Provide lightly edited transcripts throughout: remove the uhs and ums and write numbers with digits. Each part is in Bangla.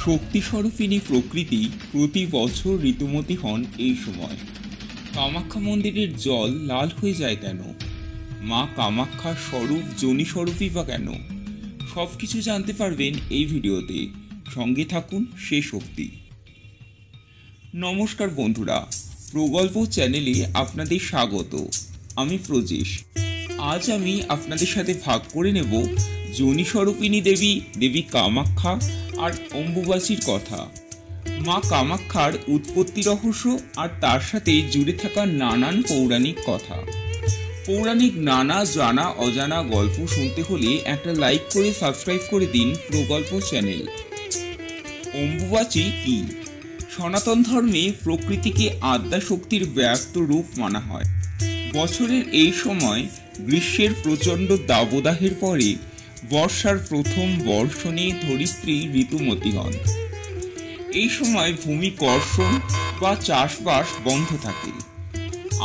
শক্তিস্বরূপিণী প্রকৃতি প্রতি বছর ঋতুমতী হন এই সময়। কামাখ্যা মন্দিরের জল লাল হয়ে যায় কেন? মা কামাখ্যার স্বরূপ যোনি স্বরূপই বা কেন? সব কিছু জানতে পারবেন এই ভিডিওতে, সঙ্গে থাকুন শেষ অবধি। নমস্কার বন্ধুরা, প্রগল্প চ্যানেলে আপনাদের স্বাগত। আমি প্রজেশ। আজ আমি আপনাদের সাথে ভাগ করে নেব যোনি স্বরূপিণী দেবী কামাখ্যা আর অম্বুবাচীর কথা। মা কামাখ্যার উৎপত্তি রহস্য আর তার সাথে জুড়ে থাকা নানান পৌরাণিক কথা। পৌরাণিক নানা জানা অজানা গল্প শুনতে হলে একটা লাইক করে সাবস্ক্রাইব করে দিন প্রগল্প চ্যানেল। অম্বুবাচী কি? সনাতন ধর্মে প্রকৃতিকে আদ্যা শক্তির ব্যক্ত রূপ মানা হয়। বছরের এই সময় গ্রীষ্মের প্রচণ্ড দাবদাহের পরে বর্ষার প্রথম বর্ষণে ধরিত্রী ঋতুমতী হন। এই সময় ভূমি কর্ষণ বা চাষবাস বন্ধ থাকে।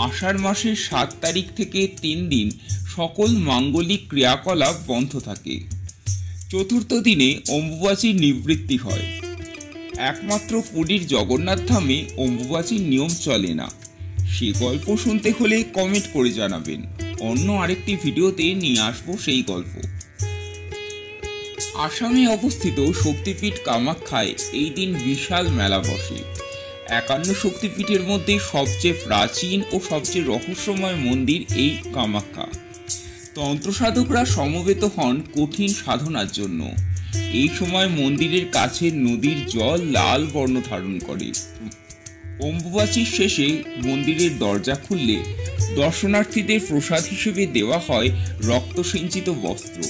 আষাঢ় মাসের 7 তারিখ থেকে 3 দিন সকল মাঙ্গলিক ক্রিয়াকলাপ বন্ধ থাকে। চতুর্থ দিনে অম্বুবাচীর নিবৃত্তি হয়। একমাত্র পুরীর জগন্নাথ ধামে অম্বুবাচীর নিয়ম চলে না। সে গল্প শুনতে হলে কমেন্ট করে জানাবেন, অন্য আরেকটি ভিডিওতে নিয়ে আসবো সেই গল্প। আসামে অবস্থিত শক্তিপীঠ কামাখ্যায় এই দিন বিশাল মেলা বসে। 51 শক্তিপীঠের মধ্যে সবচেয়ে প্রাচীন ও সবচেয়ে রহস্যময় মন্দির এই কামাখ্যা। তন্ত্রসাধকরা সমবেত হন কঠিন সাধনার জন্য। এই সময় মন্দিরের কাছে নদীর জল লাল বর্ণ ধারণ করে। অম্বুবাচীর শেষে মন্দিরের দরজা খুললে দর্শনার্থীদের প্রসাদ হিসেবে দেওয়া হয় রক্তসিঞ্চিত বস্ত্র।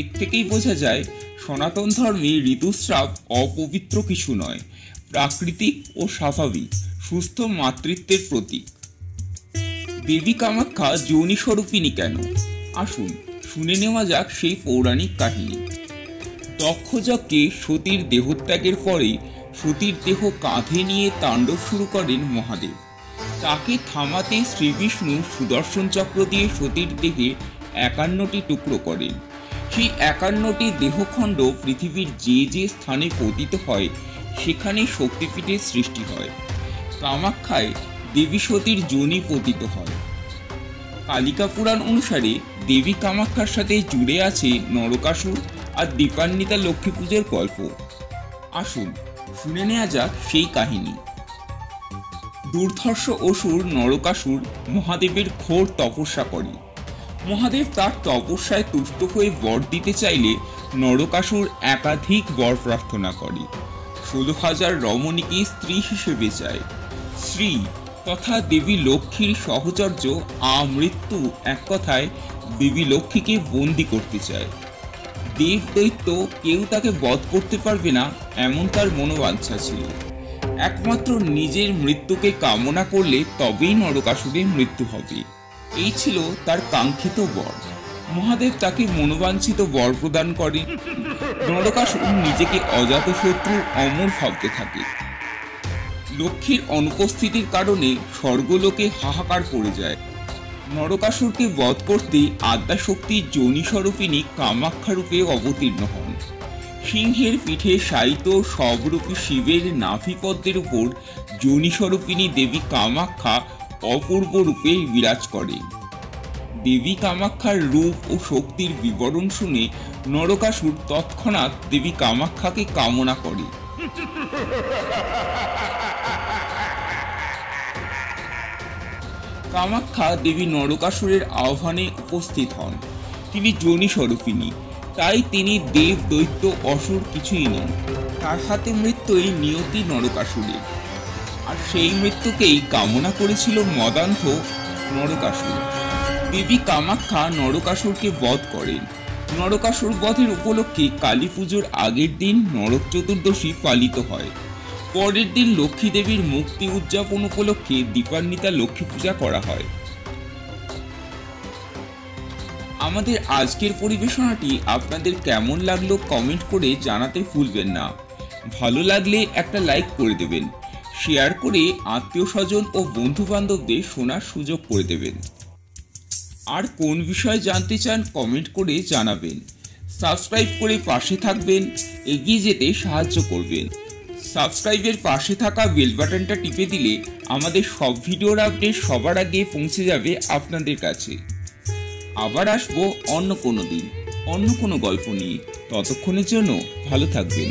এর থেকেই বোঝা যায় সনাতন ধর্মে ঋতুস্রাব অপবিত্র কিছু নয়, প্রাকৃতিক ও স্বাভাবিক সুস্থ মাতৃত্বের প্রতীক। দেবী কামাখ্যা যোনি স্বরূপিণী কেন? আসুন শুনে নেওয়া যাক সেই পৌরাণিক কাহিনী। দক্ষযজ্ঞে সতীর দেহত্যাগের পরে সতীর দেহ কাঁধে নিয়ে তাণ্ডব শুরু করেন মহাদেব। তাকে থামাতে শ্রীবিষ্ণু সুদর্শন চক্র দিয়ে সতীর দেহে 51টি টুকরো করেন। সেই 51টি দেহখণ্ড পৃথিবীর যে যে স্থানে পতিত হয় সেখানে শক্তিপীঠের সৃষ্টি হয়। কামাখ্যায় দেবী সতীর যোনি পতিত হয়। কালিকা পুরাণ অনুসারে দেবী কামাখ্যার সাথে জুড়ে আছে নরকাসুর আর দীপান্বিতা লক্ষ্মী পুজোর গল্প। আসুন শুনে নেওয়া যাক সেই কাহিনী। দুর্ধর্ষ অসুর নরকাসুর মহাদেবের ঘোর তপস্যা করে। মহাদেব তার তপস্যায় তুষ্ট হয়ে বর দিতে চাইলে নরকাসুর একাধিক বর প্রার্থনা করে। 16,000 রমণীকে স্ত্রী হিসেবে চায়। শ্রী তথা দেবী লক্ষ্মীর সহচর্য আমৃত্যু, এক কথায় দেবী লক্ষ্মীকে বন্দি করতে চায়। দেব দৈত্য কেউ তাকে বধ করতে পারবে না এমন তার মনোবাঞ্ছা ছিল। একমাত্র নিজের মৃত্যুকে কামনা করলে তবেই নরকাসুরের মৃত্যু হবে, এই ছিল তার কাঙ্ক্ষিত বর। মহাদেব তাকে মনোবাঞ্ছিত বর প্রদান করেন। নরকাসুর নিজেকে অজাতশত্রু অমর ভাবতে থাকে। লক্ষ্মীর অনুপস্থিতির কারণে স্বর্গলোকে হাহাকার পড়ে যায়। নরকাসুরকে বধ করতে আদ্যাশক্তি যোনি স্বরূপিণী কামাখ্যা রূপে অবতীর্ণ হন। সিংহের পিঠে শায়িত সবরূপী শিবের নাভিপদ্মের উপর যোনি স্বরূপিণী দেবী কামাখ্যা অপূর্ব রূপে বিরাজ করেন। দেবী কামাখ্যার রূপ ও শক্তির বিবরণ শুনে নরকাসুর তৎক্ষণাৎ দেবী কামাখ্যাকে কামনা করে। কামাখ্যা দেবী নরকাসুরের আহ্বানে উপস্থিত হন। তিনি যোনি স্বরূপিণী, তাই তিনি দেব দৈত্য অসুর কিছুই নন। তার হাতে মৃত্যুই নিয়তি নরকাসুরের, আর সেই মৃত্যুকেই কামনা করেছিল মদান্ধ নরকাসুর। দেবী কামাখ্যা নরকাসুরকে বধ করেন। নরকাসুর বধের উপলক্ষে কালী পুজোর আগের দিন নরক চতুর্দশী পালিত হয়। পরের দিন লক্ষ্মী দেবীর মুক্তি উদযাপন উপলক্ষে দীপান্বিতা লক্ষ্মী পূজা করা হয়। আমাদের আজকের পরিবেশনাটি আপনাদের কেমন লাগলো কমেন্ট করে জানাতে ভুলবেন না। ভালো লাগলে একটা লাইক করে দেবেন, শেয়ার করে আত্মীয় স্বজন ও বন্ধু বান্ধবদের শোনার সুযোগ করে দেবেন। আর কোন বিষয় জানতে চান কমেন্ট করে জানাবেন। সাবস্ক্রাইব করে পাশে থাকবেন এগিয়ে যেতে সাহায্য করবেন। সাবস্ক্রাইবের পাশে থাকা বেল বাটনটা টিপে দিলে আমাদের সব ভিডিওর আপডেট সবার আগে পৌঁছে যাবে আপনাদের কাছে। আবার আসবো অন্য কোনো দিন, অন্য কোনো গল্প নিয়ে। ততক্ষণের জন্য ভালো থাকবেন।